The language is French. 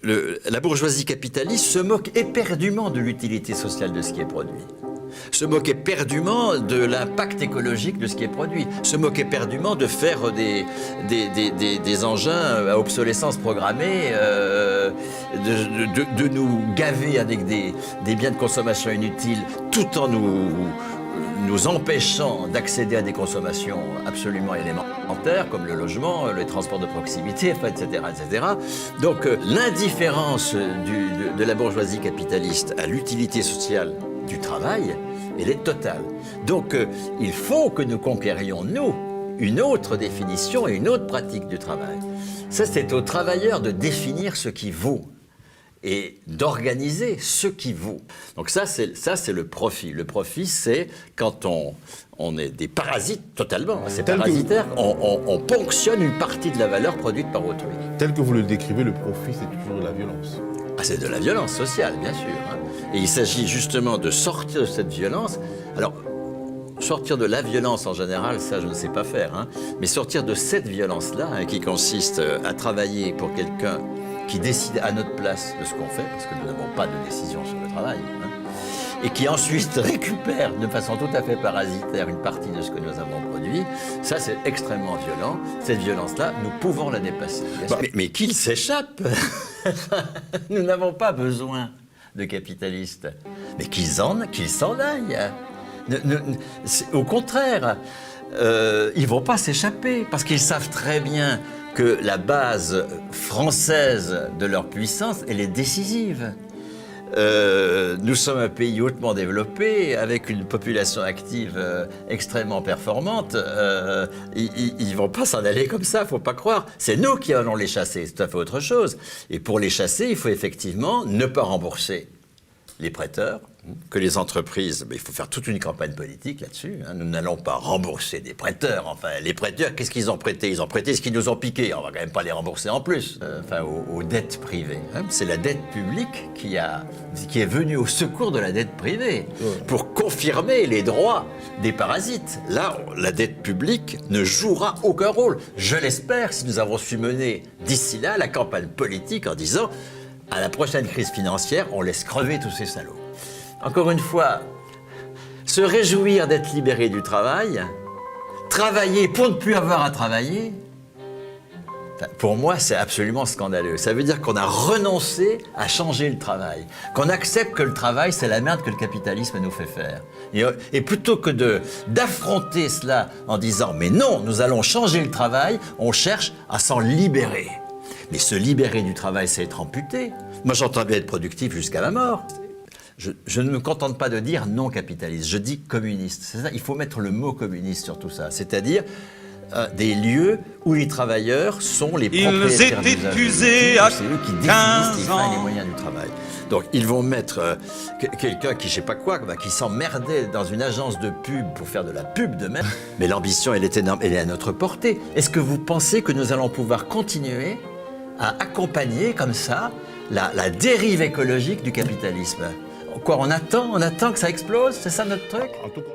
la bourgeoisie capitaliste se moque éperdument de l'utilité sociale de ce qui est produit. Se moque éperdument de l'impact écologique de ce qui est produit. Se moque éperdument de faire des engins à obsolescence programmée, de nous gaver avec des biens de consommation inutiles, tout en nous empêchant d'accéder à des consommations absolument élémentaires, comme le logement, les transports de proximité, etc., etc. Donc l'indifférence de la bourgeoisie capitaliste à l'utilité sociale du travail, elle est totale. Donc il faut que nous conquérions, nous, une autre définition et une autre pratique du travail. Ça, c'est aux travailleurs de définir ce qui vaut et d'organiser ce qui vaut. Donc ça, c'est le profit. Le profit, c'est quand on est des parasites totalement. C'est parasitaire. On ponctionne une partie de la valeur produite par autrui. Tel que vous le décrivez, le profit, c'est toujours de la violence. Ah, c'est de la violence sociale, bien sûr. Hein. Et il s'agit justement de sortir de cette violence. Alors, sortir de la violence en général, ça je ne sais pas faire. Hein. Mais sortir de cette violence-là, hein, qui consiste à travailler pour quelqu'un qui décide à notre place de ce qu'on fait, parce que nous n'avons pas de décision sur le travail, hein, et qui ensuite récupère de façon tout à fait parasitaire une partie de ce que nous avons produit, ça c'est extrêmement violent. Cette violence-là, nous pouvons la dépasser. Mais qu'il s'échappe. Nous n'avons pas besoin de capitalistes, mais qu'ils s'en aillent. Au contraire, ils ne vont pas s'échapper, parce qu'ils savent très bien que la base française de leur puissance, elle est décisive. Nous sommes un pays hautement développé, avec une population active extrêmement performante. Ils ne vont pas s'en aller comme ça, il ne faut pas croire. C'est nous qui allons les chasser, c'est tout à fait autre chose. Et pour les chasser, il faut effectivement ne pas rembourser les prêteurs, que les entreprises, il faut faire toute une campagne politique là-dessus. Hein. Nous n'allons pas rembourser des prêteurs. Enfin, les prêteurs, qu'est-ce qu'ils ont prêté? Ils ont prêté ce qu'ils nous ont piqué. On va quand même pas les rembourser en plus. Aux dettes privées. Hein. C'est la dette publique qui est venue au secours de la dette privée pour confirmer les droits des parasites. Là, la dette publique ne jouera aucun rôle. Je l'espère, si nous avons su mener d'ici là la campagne politique en disant à la prochaine crise financière, on laisse crever tous ces salauds. Encore une fois, se réjouir d'être libéré du travail, travailler pour ne plus avoir à travailler, pour moi, c'est absolument scandaleux. Ça veut dire qu'on a renoncé à changer le travail, qu'on accepte que le travail, c'est la merde que le capitalisme nous fait faire. Et plutôt que d'affronter cela en disant « mais non, nous allons changer le travail », on cherche à s'en libérer. Mais se libérer du travail, c'est être amputé. Moi, j'entends bien être productif jusqu'à la mort. Je ne me contente pas de dire non capitaliste, je dis communiste. C'est ça, il faut mettre le mot communiste sur tout ça. C'est-à-dire des lieux où les travailleurs sont les propriétaires des usagers. C'est eux qui définissent les fins et les moyens du travail. Donc ils vont mettre quelqu'un qui, je sais pas quoi, qui s'emmerdait dans une agence de pub pour faire de la pub de même. Mais l'ambition, elle est énorme, elle est à notre portée. Est-ce que vous pensez que nous allons pouvoir continuer à accompagner comme ça la dérive écologique du capitalisme? Quoi, on attend que ça explose? C'est ça notre truc? En tout cas...